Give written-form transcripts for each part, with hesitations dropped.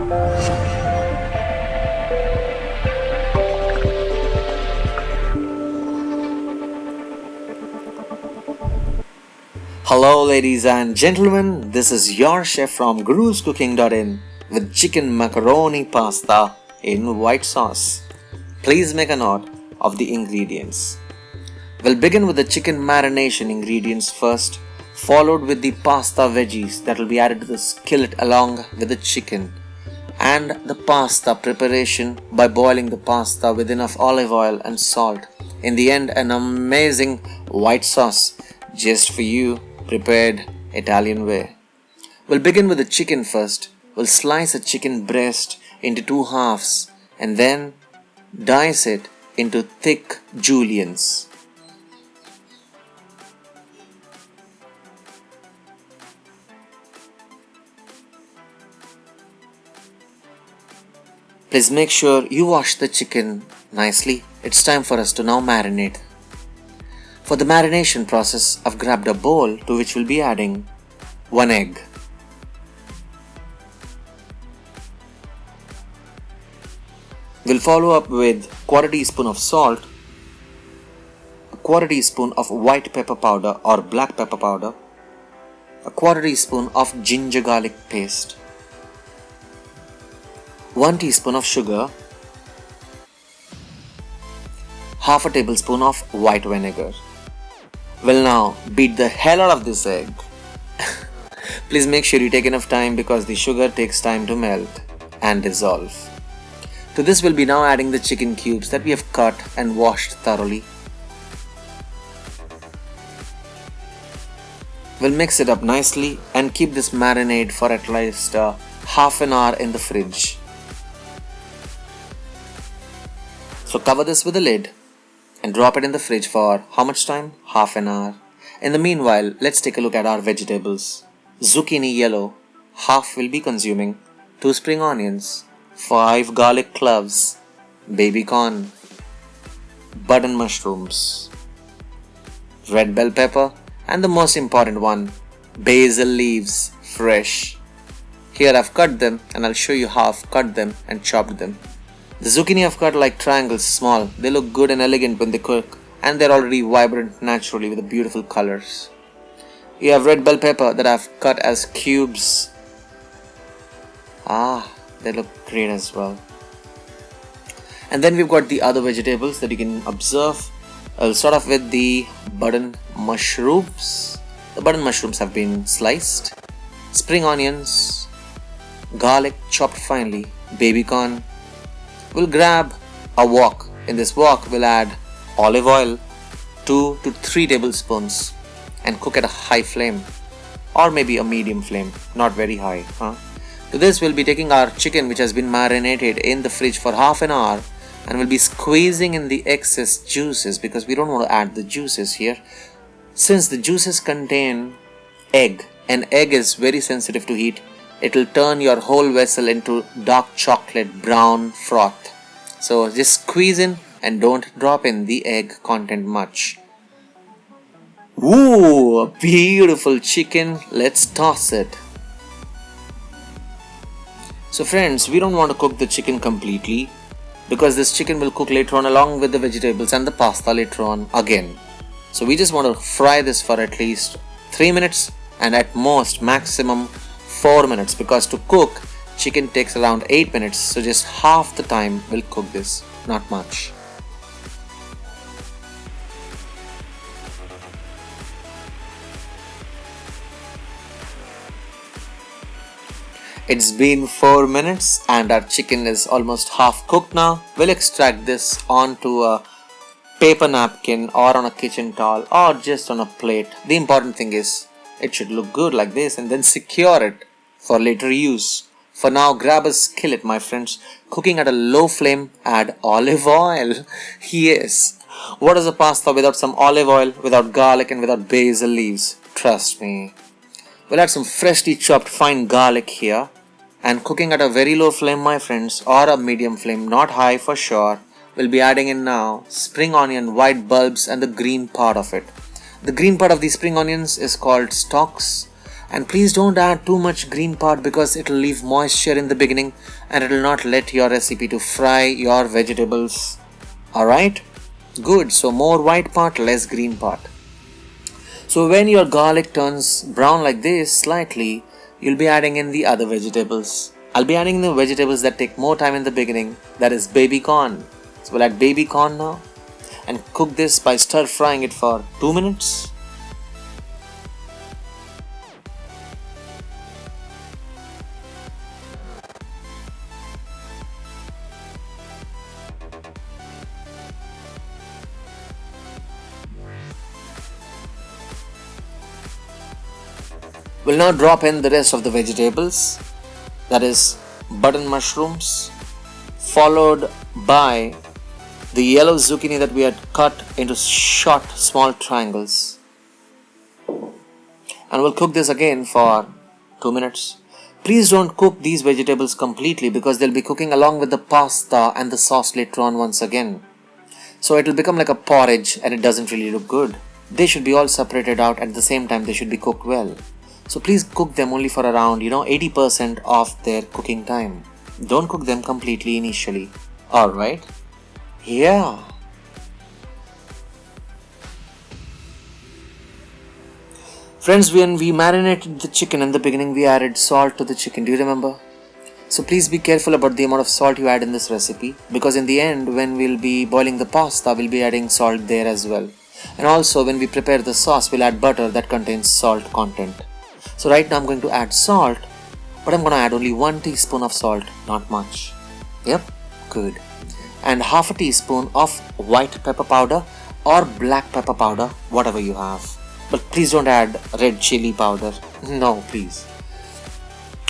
Hello ladies and gentlemen, this is your chef from guruscooking.in with chicken macaroni pasta in white sauce. Please make a note of the ingredients. We'll begin with the chicken marination ingredients first, followed with the pasta veggies that will be added to the skillet along with the chicken, and the pasta preparation by boiling the pasta with enough olive oil and salt. In the end, an amazing white sauce just for you, prepared Italian way. We'll begin with the chicken first. We'll slice a chicken breast into 2 halves and then dice it into thick juliennes. Please make sure you wash the chicken nicely. It's time for us to now marinate. For the marination process, I've grabbed a bowl to which we'll be adding 1 egg, we'll follow up with 1/4 teaspoon of salt, 1/4 teaspoon of white pepper powder or black pepper powder, 1/4 teaspoon of ginger garlic paste, 1 teaspoon of sugar, 1/2 tablespoon of white vinegar. We'll now beat the hell out of this egg. Please make sure you take enough time because the sugar takes time to melt and dissolve. To this we'll be now adding the chicken cubes that we have cut and washed thoroughly. We'll mix it up nicely and keep this marinade for at least half an hour in the fridge. So cover this with a lid and drop it in the fridge for how much time? Half an hour. In the meanwhile, let's take a look at our vegetables. Zucchini yellow, half will be consuming, 2 spring onions, 5 garlic cloves, baby corn, button mushrooms, red bell pepper, and the most important one, basil leaves, fresh. Here I've cut them and I'll show you how I've cut them and chopped them. The zucchini I've cut like triangles, small. They look good and elegant when they cook, and they're already vibrant naturally with the beautiful colors. You have red bell pepper that I've cut as cubes. They look great as well. And then we've got the other vegetables that you can observe. I'll start off with the button mushrooms. The button mushrooms have been sliced. Spring onions, garlic chopped finely, baby corn. We'll grab a wok. In this wok, we'll add olive oil, 2 to 3 tablespoons, and cook at a high flame, or maybe a medium flame, not very high. To this, we'll be taking our chicken, which has been marinated in the fridge for half an hour, and we'll be squeezing in the excess juices because we don't want to add the juices here. Since the juices contain egg, and egg is very sensitive to heat, it will turn your whole vessel into dark chocolate brown froth. So just squeeze in and don't drop in the egg content much. Ooh, a beautiful chicken. Let's toss it. So friends, we don't want to cook the chicken completely because this chicken will cook later on along with the vegetables and the pasta later on again. So we just want to fry this for at least 3 minutes and at most maximum 4 minutes, because to cook chicken takes around 8 minutes, so just half the time we'll cook this, not much. It's been 4 minutes and our chicken is almost half cooked now. We'll extract this onto a paper napkin or on a kitchen towel or just on a plate. The important thing is it should look good like this, and then secure it for later use. For now, grab a skillet, my friends. Cooking at a low flame, add olive oil. Yes. What is a pasta without some olive oil, without garlic and without basil leaves? Trust me. We'll add some freshly chopped fine garlic here. And cooking at a very low flame, my friends, or a medium flame, not high for sure. We'll be adding in now spring onion, white bulbs and the green part of it. The green part of the spring onions is called stalks, And please don't add too much green part because it will leave moisture in the beginning and it will not let your recipe to fry your vegetables. Alright? Good. So more white part, less green part. So when your garlic turns brown like this slightly, you'll be adding in the other vegetables. I'll be adding the vegetables that take more time in the beginning, that is baby corn. So we'll add baby corn now and cook this by stir frying it for 2 minutes. We'll now drop in the rest of the vegetables, that is button mushrooms, followed by the yellow zucchini that we had cut into short small triangles. And we'll cook this again for 2 minutes. Please don't cook these vegetables completely because they'll be cooking along with the pasta and the sauce later on once again. So it will become like a porridge and it doesn't really look good. They should be all separated out at the same time. They should be cooked well. So please cook them only for around 80% of their cooking time. Don't cook them completely initially. Alright? Yeah. Friends, when we marinated the chicken in the beginning, we added salt to the chicken. Do you remember? So please be careful about the amount of salt you add in this recipe, because in the end when we'll be boiling the pasta, we'll be adding salt there as well. And also when we prepare the sauce, we'll add butter that contains salt content. So right now I'm going to add salt, but I'm going to add only 1 teaspoon of salt, not much. Yep, good. And half a teaspoon of white pepper powder or black pepper powder, whatever you have. But please don't add red chili powder. No, please.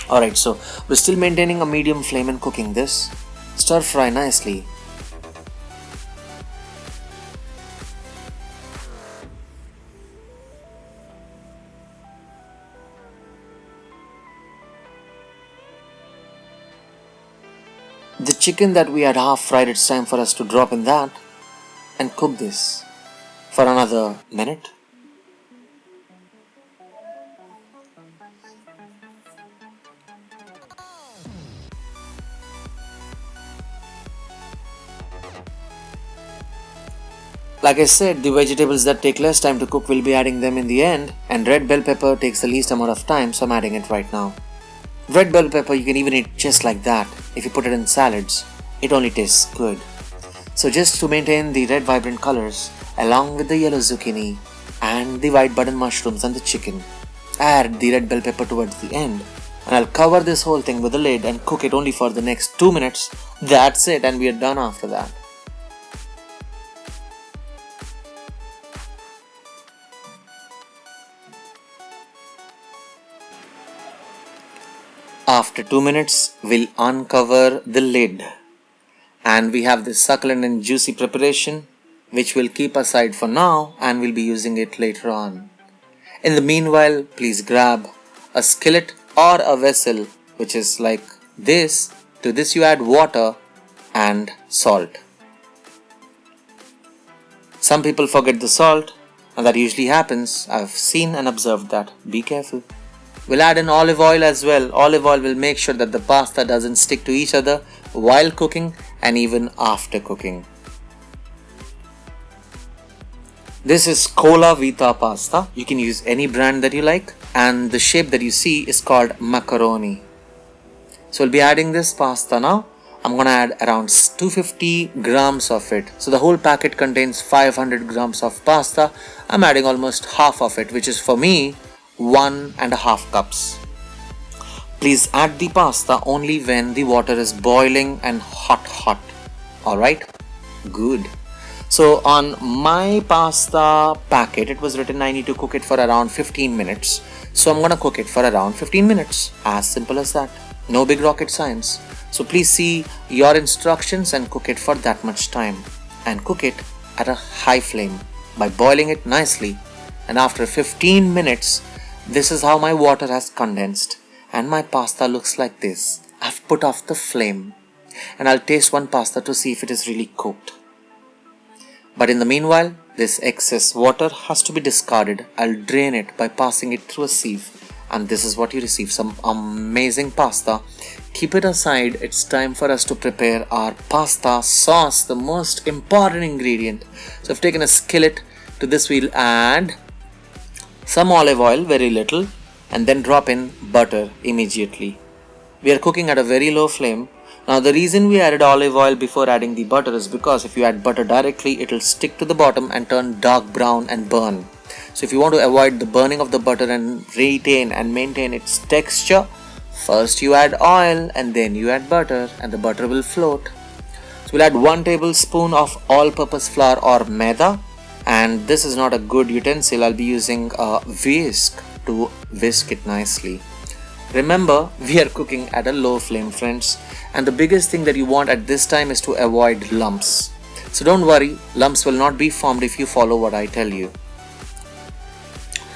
Alright, so we're still maintaining a medium flame and cooking this. Stir fry nicely. The chicken that we had half fried, it's time for us to drop in that and cook this for another minute. Like I said, the vegetables that take less time to cook, we'll be adding them in the end, and red bell pepper takes the least amount of time, so I'm adding it right now. Red bell pepper you can even eat just like that. If you put it in salads, it only tastes good. So just to maintain the red vibrant colors, along with the yellow zucchini and the white button mushrooms and the chicken, add the red bell pepper towards the end. And I'll cover this whole thing with a lid and cook it only for the next 2 minutes. That's it, and we are done after that. After 2 minutes, we'll uncover the lid and we have this succulent and juicy preparation which we'll keep aside for now and we'll be using it later on. In the meanwhile, please grab a skillet or a vessel which is like this. To this you add water and salt. Some people forget the salt and that usually happens. I've seen and observed that. Be careful. We'll add in olive oil as well. Olive oil will make sure that the pasta doesn't stick to each other while cooking and even after cooking. This is Cola Vita pasta. You can use any brand that you like, and the shape that you see is called macaroni. So we'll be adding this pasta now. I'm gonna add around 250 grams of it. So the whole packet contains 500 grams of pasta. I'm adding almost half of it, which is for me 1.5 cups. Please add the pasta only when the water is boiling and hot. Alright? Good. So on my pasta packet, it was written I need to cook it for around 15 minutes. So I'm gonna cook it for around 15 minutes. As simple as that. No big rocket science. So please see your instructions and cook it for that much time. And cook it at a high flame by boiling it nicely. And after 15 minutes, this is how my water has condensed and my pasta looks like this. I've put off the flame and I'll taste one pasta to see if it is really cooked. But in the meanwhile, this excess water has to be discarded. I'll drain it by passing it through a sieve and this is what you receive, some amazing pasta. Keep it aside. It's time for us to prepare our pasta sauce, the most important ingredient. So I've taken a skillet. To this we'll add some olive oil, very little, and then drop in butter immediately. We are cooking at a very low flame. Now the reason we added olive oil before adding the butter is because if you add butter directly, it will stick to the bottom and turn dark brown and burn. So if you want to avoid the burning of the butter and retain and maintain its texture, first you add oil and then you add butter, and the butter will float. So we'll add 1 tablespoon of all-purpose flour or maida, and this is not a good utensil. I'll be using a whisk to whisk it nicely. Remember, we are cooking at a low flame, friends, and the biggest thing that you want at this time is to avoid lumps. So don't worry, lumps will not be formed if you follow what I tell you.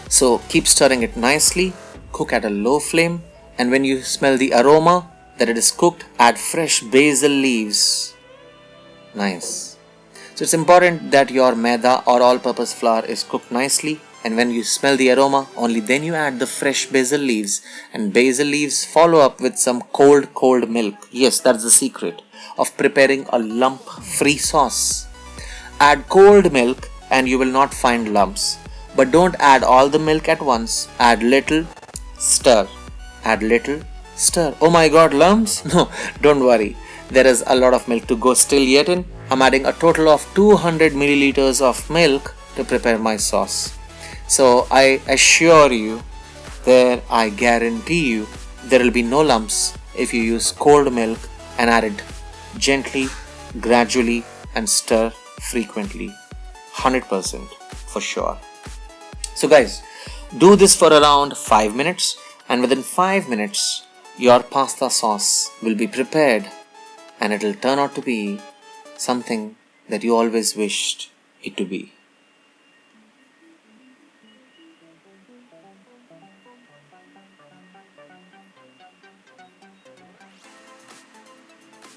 So keep stirring it nicely, cook at a low flame, and when you smell the aroma that it is cooked, add fresh basil leaves. Nice. So it's important that your maida or all-purpose flour is cooked nicely, and when you smell the aroma, only then you add the fresh basil leaves, and basil leaves follow up with some cold milk. Yes, that's the secret of preparing a lump-free sauce. Add cold milk and you will not find lumps. But don't add all the milk at once. Add little, stir. Add little, stir. Oh my god, lumps? No, don't worry. There is a lot of milk to go still yet in. I'm adding a total of 200 milliliters of milk to prepare my sauce. So I assure you, I guarantee you, there will be no lumps if you use cold milk and add it gently, gradually, and stir frequently. 100% for sure. So guys, do this for around 5 minutes, and within 5 minutes your pasta sauce will be prepared, and it will turn out to be something that you always wished it to be.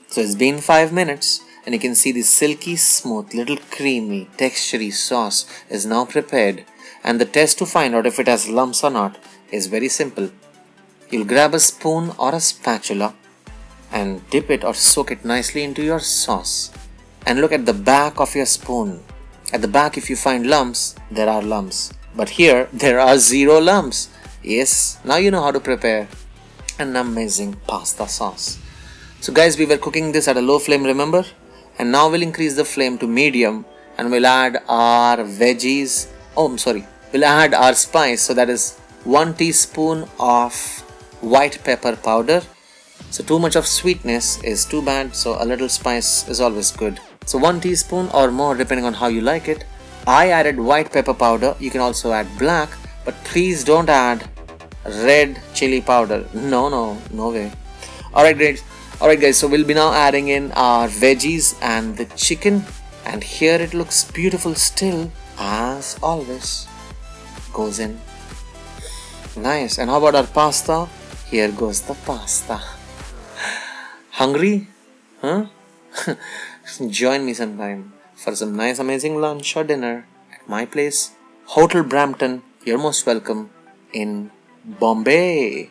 So it's been 5 minutes, and you can see the silky smooth, little creamy, textury sauce is now prepared. And the test to find out if it has lumps or not is very simple. You'll grab a spoon or a spatula and dip it or soak it nicely into your sauce. And look at the back of your spoon. At the back, if you find lumps, there are lumps. But here, there are 0 lumps. Yes, now you know how to prepare an amazing pasta sauce. So guys, we were cooking this at a low flame, remember? And now we'll increase the flame to medium, and we'll add our veggies. We'll add our spice. So that is 1 teaspoon of white pepper powder. So too much of sweetness is too bad, so a little spice is always good. So 1 teaspoon or more depending on how you like it. I added white pepper powder. You can also add black, but please don't add red chili powder. No way. Alright guys, so we'll be now adding in our veggies and the chicken, and here it looks beautiful still, as always. Goes in. Nice. And how about our pasta? Here goes the pasta. Hungry? Huh? Join me sometime for some nice amazing lunch or dinner at my place, Hotel Brampton. You're most welcome in Bombay.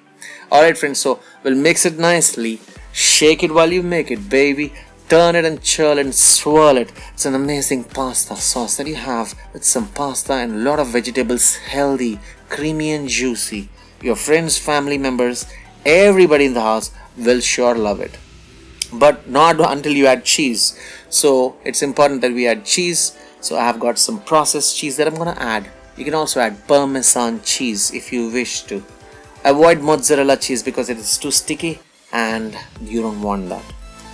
Alright friends, so we'll mix it nicely. Shake it while you make it, baby. Turn it and churl and swirl it. It's an amazing pasta sauce that you have with some pasta and a lot of vegetables, healthy, creamy and juicy. Your friends, family members, everybody in the house will sure love it. But not until you add cheese. So it's important that we add cheese. So I have got some processed cheese that I'm going to add. You can also add Parmesan cheese if you wish to. Avoid mozzarella cheese because it is too sticky and you don't want that.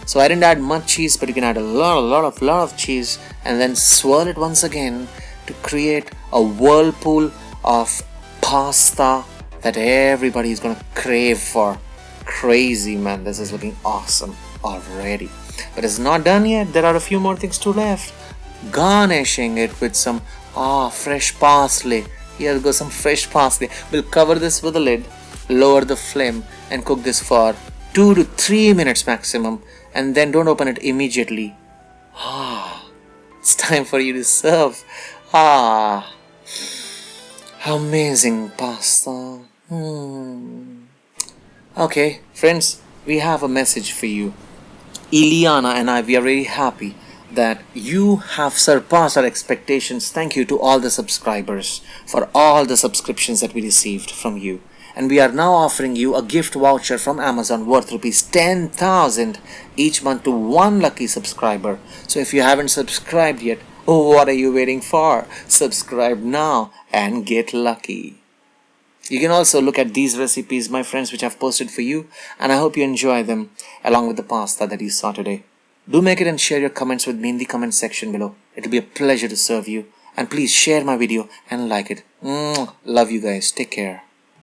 So I didn't add much cheese, but you can add a lot of cheese and then swirl it once again to create a whirlpool of pasta that everybody is gonna crave for. Crazy, man, this is looking awesome already. But it's not done yet. There are a few more things to left. Garnishing it with some fresh parsley. Here goes some fresh parsley. We'll cover this with a lid, lower the flame and cook this for 2 to 3 minutes maximum, and then don't open it immediately. It's time for you to serve. Amazing pasta. Okay, friends, we have a message for you. Iliana and I, we are very happy that you have surpassed our expectations. Thank you to all the subscribers for all the subscriptions that we received from you. And we are now offering you a gift voucher from Amazon worth rupees 10,000 each month to one lucky subscriber. So if you haven't subscribed yet, oh, what are you waiting for? Subscribe now and get lucky. You can also look at these recipes, my friends, which I've posted for you, and I hope you enjoy them along with the pasta that you saw today. Do make it and share your comments with me in the comment section below. It'll be a pleasure to serve you. And please share my video and like it. Love you guys. Take care.